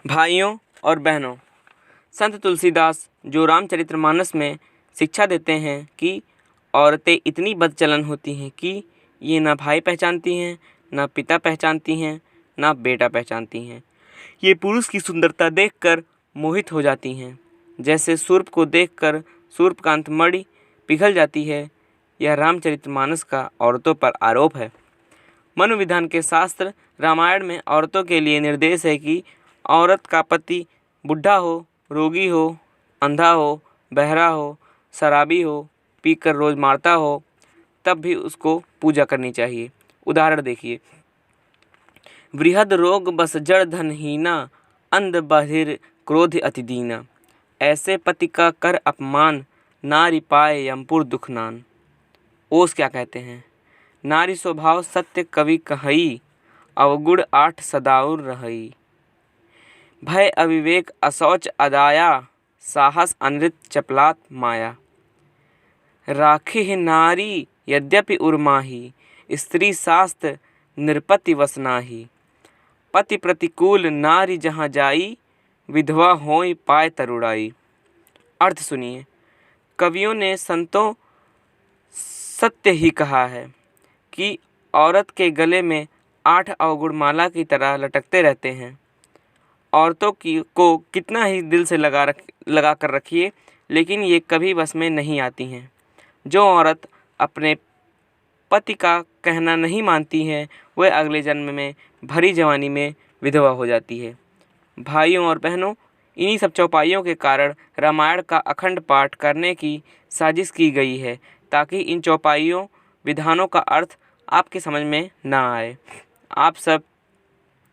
भाइयों और बहनों, संत तुलसीदास जो रामचरितमानस में शिक्षा देते हैं कि औरतें इतनी बदचलन होती हैं कि ये ना भाई पहचानती हैं, ना पिता पहचानती हैं, ना बेटा पहचानती हैं। ये पुरुष की सुंदरता देखकर मोहित हो जाती हैं, जैसे सूर्प को देखकर सूर्पकांत मणि पिघल जाती है। यह रामचरितमानस का औरतों पर आरोप है। मनुविधान के शास्त्र रामायण में औरतों के लिए निर्देश है कि औरत का पति बुढ़ा हो, रोगी हो, अंधा हो, बहरा हो, शराबी हो, पीकर रोज मारता हो, तब भी उसको पूजा करनी चाहिए। उदाहरण देखिए, वृहद रोग बस जड़ धनहीना, अंध बधिर क्रोध अति दीना। ऐसे पति का कर अपमान, नारी पाए यमपुर दुखनान। ओस क्या कहते हैं? नारी स्वभाव सत्य कवि कहई, अवगुण आठ सदाउर रहई। भय अविवेक असौच अदाया, साहस अनृत चपलात माया। राखी नारी यद्यपि उर्माही, स्त्री शास्त्र निरपति वसनाही। पति प्रतिकूल नारी जहाँ जाई, विधवा होई पाए तरुड़ाई। अर्थ सुनिए, कवियों ने संतों सत्य ही कहा है कि औरत के गले में 8 अवगुण माला की तरह लटकते रहते हैं। औरतों को कितना ही दिल से लगा कर रखिए, लेकिन ये कभी बस में नहीं आती हैं। जो औरत अपने पति का कहना नहीं मानती है, वह अगले जन्म में भरी जवानी में विधवा हो जाती है। भाइयों और बहनों, इन्हीं सब चौपाइयों के कारण रामायण का अखंड पाठ करने की साजिश की गई है, ताकि इन चौपाइयों विधानों का अर्थ आपके समझ में ना आए। आप सब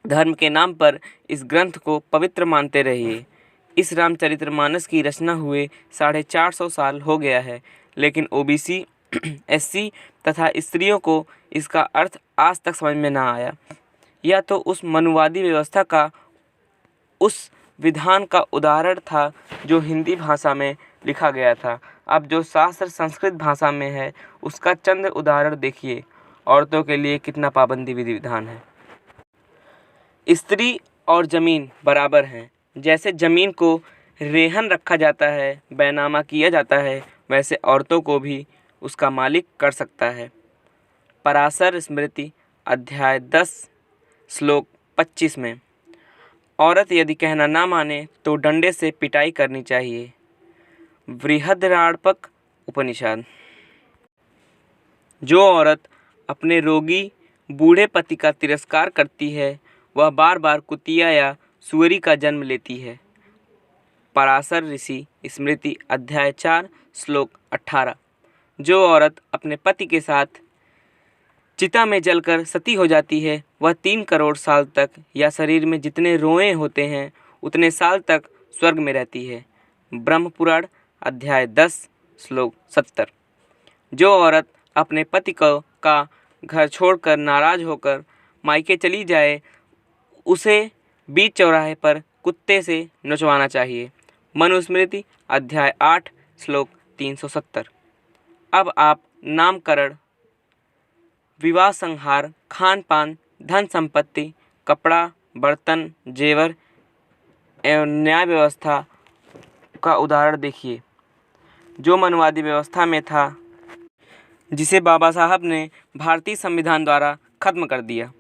धर्म के नाम पर इस ग्रंथ को पवित्र मानते रहिए। इस रामचरितमानस की रचना हुए 450 साल हो गया है, लेकिन ओबीसी, एससी तथा स्त्रियों को इसका अर्थ आज तक समझ में ना आया। यह तो उस मनुवादी व्यवस्था का, उस विधान का उदाहरण था जो हिंदी भाषा में लिखा गया था। अब जो शास्त्र संस्कृत भाषा में है, उसका चंद उदाहरण देखिए। औरतों के लिए कितना पाबंदी विधि विधान है। स्त्री और जमीन बराबर हैं। जैसे जमीन को रेहन रखा जाता है, बैनामा किया जाता है, वैसे औरतों को भी उसका मालिक कर सकता है। पराशर स्मृति अध्याय 10 श्लोक 25 में, औरत यदि कहना ना माने तो डंडे से पिटाई करनी चाहिए। बृहदारण्यक उपनिषद। जो औरत अपने रोगी बूढ़े पति का तिरस्कार करती है, वह बार बार कुतिया या सुअरी का जन्म लेती है। पराशर ऋषि स्मृति अध्याय 4 श्लोक 18। जो औरत अपने पति के साथ चिता में जलकर सती हो जाती है, वह 3 करोड़ साल तक, या शरीर में जितने रोए होते हैं उतने साल तक स्वर्ग में रहती है। ब्रह्मपुराण अध्याय 10 श्लोक 70। जो औरत अपने पति का घर छोड़कर नाराज होकर मायके चली जाए, उसे बीच चौराहे पर कुत्ते से नचवाना चाहिए। मनुस्मृति अध्याय 8 श्लोक 370। अब आप नामकरण, विवाह संहार, खान पान, धन संपत्ति, कपड़ा, बर्तन, जेवर एवं न्याय व्यवस्था का उदाहरण देखिए, जो मनुवादी व्यवस्था में था, जिसे बाबा साहब ने भारतीय संविधान द्वारा खत्म कर दिया।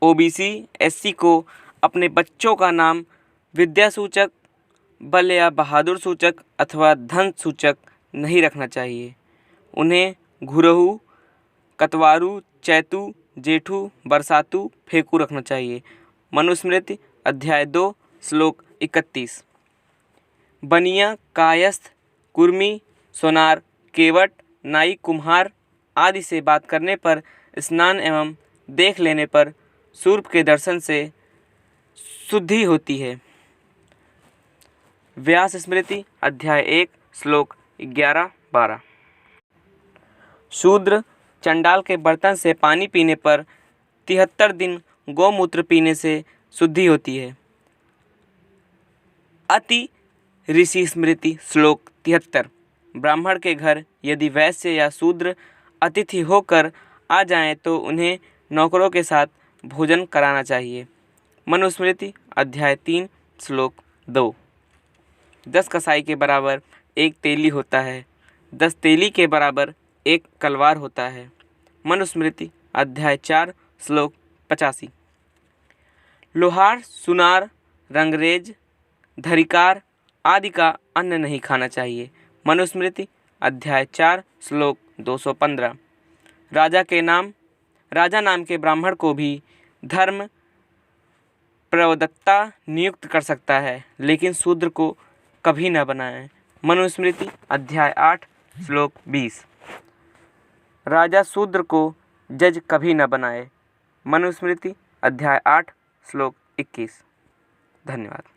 ओबीसी, एससी को अपने बच्चों का नाम विद्या सूचक, बल या बहादुर सूचक अथवा धन सूचक नहीं रखना चाहिए। उन्हें घुरहू, कतवारू, चैतू, जेठू, बरसातू, फेकू रखना चाहिए। मनुस्मृति अध्याय 2 श्लोक 31। बनिया, कायस्थ, कुर्मी, सोनार, केवट, नाई, कुम्हार आदि से बात करने पर, स्नान एवं देख लेने पर सूर्प के दर्शन से शुद्धि होती है। व्यास स्मृति अध्याय 1 श्लोक 11-12। शूद्र चंडाल के बर्तन से पानी पीने पर 73 दिन गौमूत्र पीने से शुद्धि होती है। अति ऋषि स्मृति श्लोक 73। ब्राह्मण के घर यदि वैश्य या शूद्र अतिथि होकर आ जाएं तो उन्हें नौकरों के साथ भोजन कराना चाहिए। मनुस्मृति अध्याय 3 श्लोक 2। 10 कसाई के बराबर एक तेली होता है, 10 तेली के बराबर एक कलवार होता है। मनुस्मृति अध्याय 4 श्लोक 85। लोहार, सुनार, रंगरेज, धरिकार आदि का अन्न नहीं खाना चाहिए। मनुस्मृति अध्याय 4 श्लोक 215। राजा नाम के ब्राह्मण को भी धर्म प्रवक्ता नियुक्त कर सकता है, लेकिन शूद्र को कभी न बनाए। मनुस्मृति अध्याय 8 श्लोक 20। राजा शूद्र को जज कभी न बनाए। मनुस्मृति अध्याय 8 श्लोक 21। धन्यवाद।